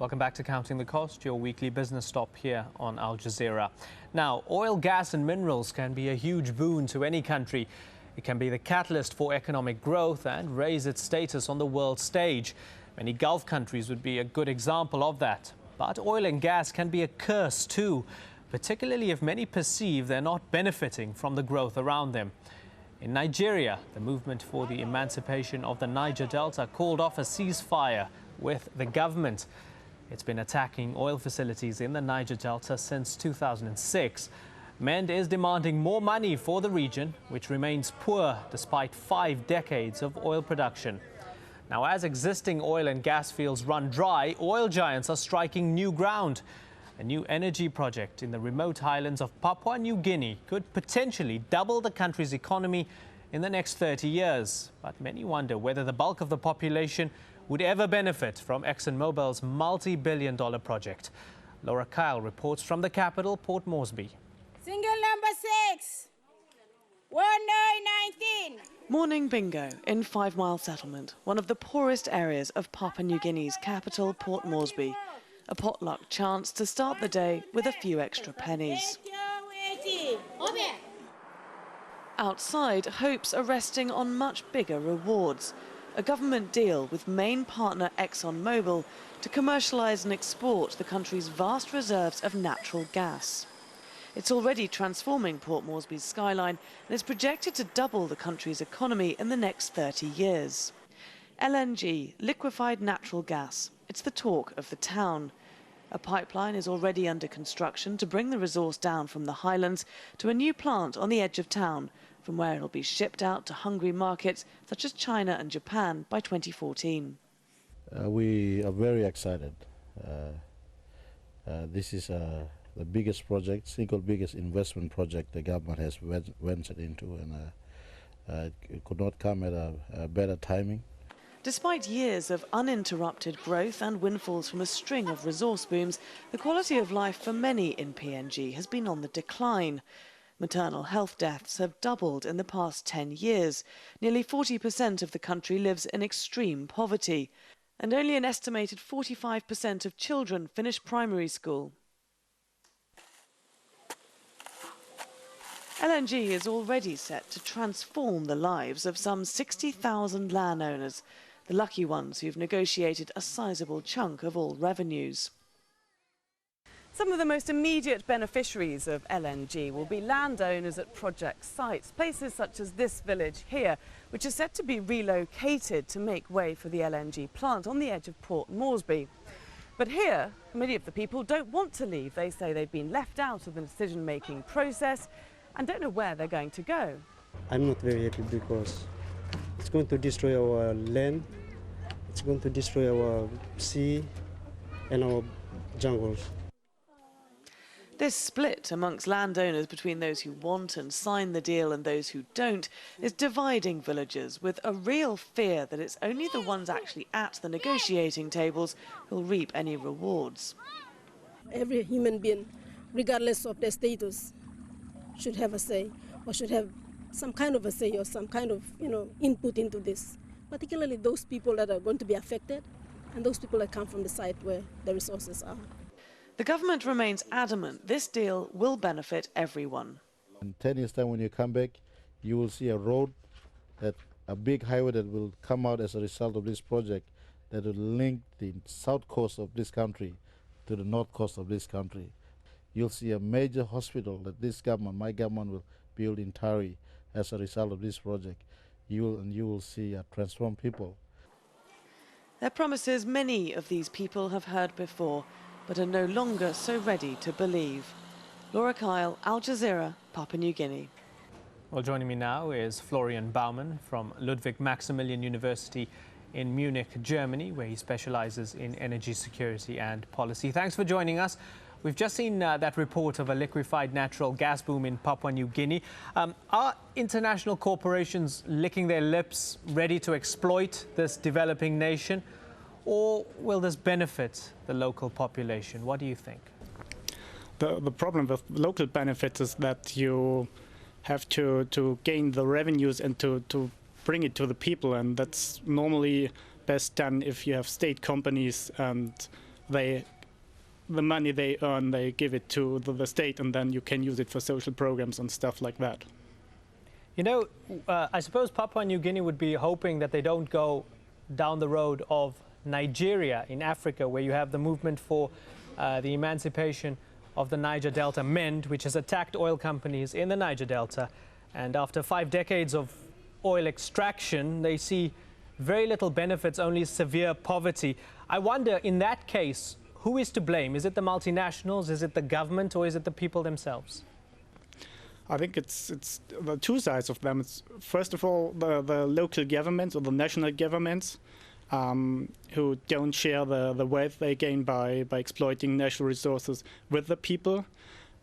Welcome back to Counting the Cost, your weekly business stop here on Al Jazeera. Now, oil, gas and minerals can be a huge boon to any country. It can be the catalyst for economic growth and raise its status on the world stage. Many Gulf countries would be a good example of that. But oil and gas can be a curse too, particularly if many perceive they're not benefiting from the growth around them. In Nigeria, the movement for the emancipation of the Niger Delta called off a ceasefire with the government. It's been attacking oil facilities in the Niger Delta since 2006. MEND is demanding more money for the region, which remains poor despite 5 decades of oil production. Now, as existing oil and gas fields run dry, oil giants are striking new ground. A new energy project in the remote highlands of Papua New Guinea could potentially double the country's economy in the next 30 years. But many wonder whether the bulk of the population would ever benefit from ExxonMobil's multi-billion-dollar project. Laura Kyle reports from the capital, Port Moresby. Single number 6, 1919. Morning bingo in 5 Mile Settlement, one of the poorest areas of Papua New Guinea's capital, Port Moresby. A potluck chance to start the day with a few extra pennies. Outside, hopes are resting on much bigger rewards. A government deal with main partner ExxonMobil to commercialise and export the country's vast reserves of natural gas. It's already transforming Port Moresby's skyline and is projected to double the country's economy in the next 30 years. LNG, liquefied natural gas, it's the talk of the town. A pipeline is already under construction to bring the resource down from the highlands to a new plant on the edge of town, from where it'll be shipped out to hungry markets such as China and Japan by 2014. We are very excited. This is the biggest project, single biggest investment project the government has ventured into, and it could not come at a better timing. Despite years of uninterrupted growth and windfalls from a string of resource booms, the quality of life for many in PNG has been on the decline. Maternal health deaths have doubled in the past 10 years. Nearly 40% of the country lives in extreme poverty, and only an estimated 45% of children finish primary school. LNG is already set to transform the lives of some 60,000 landowners, the lucky ones who've negotiated a sizable chunk of all revenues. Some of the most immediate beneficiaries of LNG will be landowners at project sites, places such as this village here, which is set to be relocated to make way for the LNG plant on the edge of Port Moresby. But here, many of the people don't want to leave. They say they've been left out of the decision-making process and don't know where they're going to go. I'm not very happy because it's going to destroy our land, it's going to destroy our sea and our jungles. This split amongst landowners between those who want and sign the deal and those who don't is dividing villagers, with a real fear that it's only the ones actually at the negotiating tables who'll reap any rewards. Every human being, regardless of their status, should have a say, or should have some kind of a say or some kind of, input into this. Particularly those people that are going to be affected and those people that come from the site where the resources are. The government remains adamant this deal will benefit everyone. In 10 years' time, when you come back, you will see a road, a big highway that will come out as a result of this project that will link the south coast of this country to the north coast of this country. You'll see a major hospital that this government, my government, will build in Tari as a result of this project. You will see transformed people. They're promises many of these people have heard before, but are no longer so ready to believe. Laura Kyle, Al Jazeera, Papua New Guinea. Well, joining me now is Florian Baumann from Ludwig Maximilian University in Munich, Germany, where he specializes in energy security and policy. Thanks for joining us. We've just seen that report of a liquefied natural gas boom in Papua New Guinea. Are international corporations licking their lips, ready to exploit this developing nation? Or will this benefit the local population? What do you think? The problem with local benefits is that you have to gain the revenues and to bring it to the people, and that's normally best done if you have state companies and the money they earn, they give it to the state, and then you can use it for social programs and stuff like that. You know, I suppose Papua New Guinea would be hoping that they don't go down the road of Nigeria in Africa, where you have the movement for the emancipation of the Niger Delta MEND, which has attacked oil companies in the Niger Delta. And after 5 decades of oil extraction, they see very little benefits, only severe poverty. I wonder, in that case, who is to blame? Is it the multinationals, is it the government, or is it the people themselves? I think it's the two sides of them. It's, first of all, the local governments or the national governments who don't share the wealth they gain by exploiting natural resources with the people.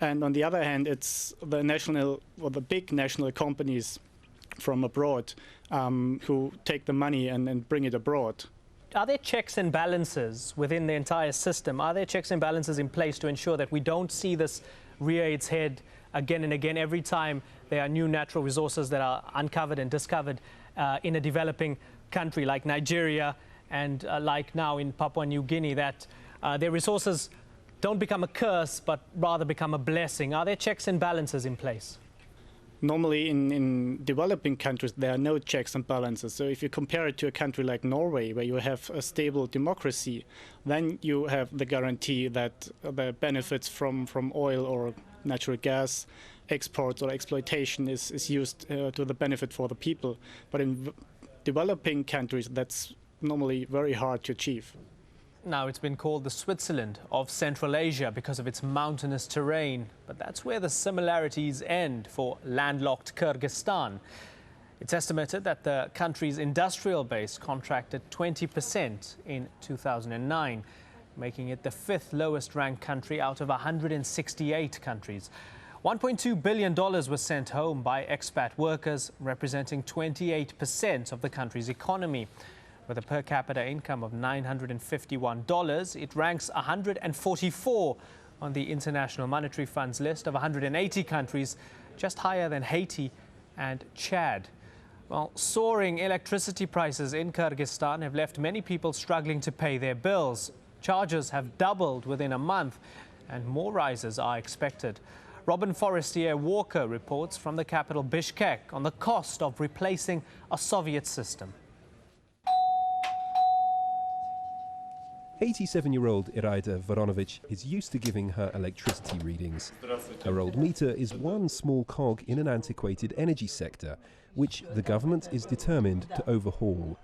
And on the other hand, it's the national or the big national companies from abroad who take the money and bring it abroad. Are there checks and balances within the entire system? Are there checks and balances in place to ensure that we don't see this rear its head again and again every time there are new natural resources that are uncovered and discovered in a developing country like Nigeria and like now in Papua New Guinea, that their resources don't become a curse but rather become a blessing? Are there checks and balances in place? Normally in developing countries there are no checks and balances. So if you compare it to a country like Norway, where you have a stable democracy, then you have the guarantee that the benefits from oil or natural gas exports or exploitation is used to the benefit for the people. But in developing countries, that's normally very hard to achieve. Now, it's been called the Switzerland of Central Asia because of its mountainous terrain, but that's where the similarities end for landlocked Kyrgyzstan. It's estimated that the country's industrial base contracted 20% in 2009, making it the 5th lowest ranked country out of 168 countries. $1.2 billion was sent home by expat workers, representing 28% of the country's economy. With a per capita income of $951, it ranks 144 on the International Monetary Fund's list of 180 countries, just higher than Haiti and Chad. Well, soaring electricity prices in Kyrgyzstan have left many people struggling to pay their bills. Charges have doubled within a month, and more rises are expected. Robin Forestier Walker reports from the capital Bishkek on the cost of replacing a Soviet system. 87-year-old IRAIDA VORONOVICH is used to giving her electricity readings. Her old meter is one small cog in an antiquated energy sector, which the government is determined to overhaul.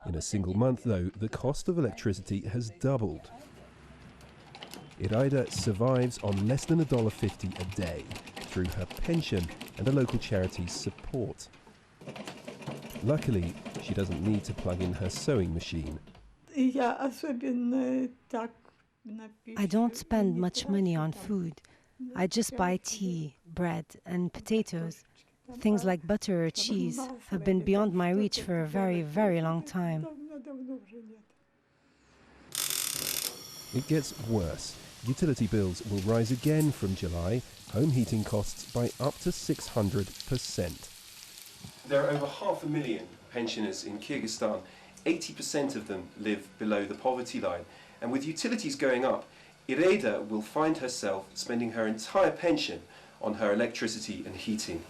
In a single month, though, the cost of electricity has doubled. IRAIDA survives on less than $1.50 a day through her pension and a local charity's support. Luckily, she doesn't need to plug in her sewing machine. I don't spend much money on food. I just buy tea, bread and potatoes. Things like butter or cheese have been beyond my reach for a very, very long time. It gets worse. Utility bills will rise again from July, home heating costs by up to 600%. There are over 500,000 pensioners in Kyrgyzstan. 80% of them live below the poverty line. And with utilities going up, IRAIDA will find herself spending her entire pension on her electricity and heating.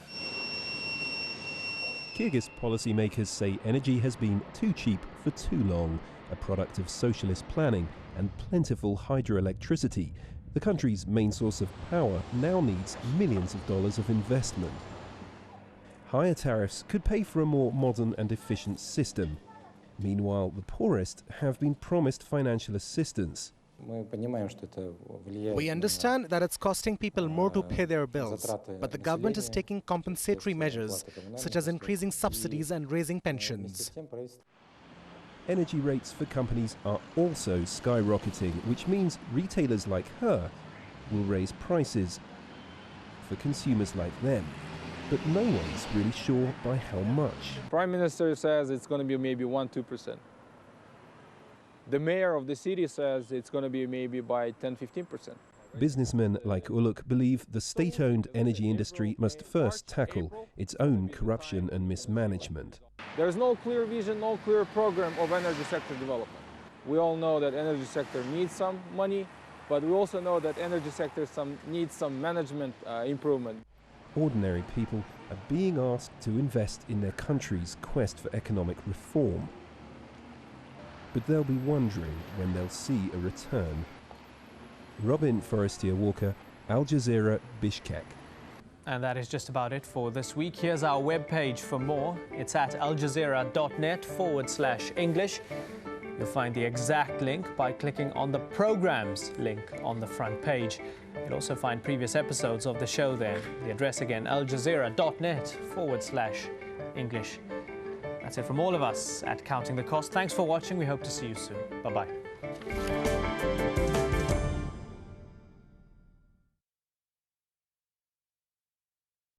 Kyrgyz policymakers say energy has been too cheap for too long, a product of socialist planning and plentiful hydroelectricity. The country's main source of power now needs millions of dollars of investment. Higher tariffs could pay for a more modern and efficient system. Meanwhile, the poorest have been promised financial assistance. We understand that it's costing people more to pay their bills, but the government is taking compensatory measures, such as increasing subsidies and raising pensions. Energy rates for companies are also skyrocketing, which means retailers like her will raise prices for consumers like them. But no one's really sure by how much. Prime Minister says it's going to be maybe 1–2%. The mayor of the city says it's going to be maybe by 10–15%. Businessmen like Uluk believe the state-owned energy industry must first tackle its own corruption and mismanagement. There's no clear vision, no clear program of energy sector development. We all know that energy sector needs some money, but we also know that energy sector needs some management improvement. Ordinary people are being asked to invest in their country's quest for economic reform. But they'll be wondering when they'll see a return. Robin Forestier Walker, Al Jazeera, Bishkek. And that is just about it for this week. Here's our webpage for more. It's at aljazeera.net/English. You'll find the exact link by clicking on the programs link on the front page. You'll also find previous episodes of the show there. The address again, aljazeera.net/English. That's it from all of us at Counting the Cost. Thanks for watching. We hope to see you soon. Bye-bye.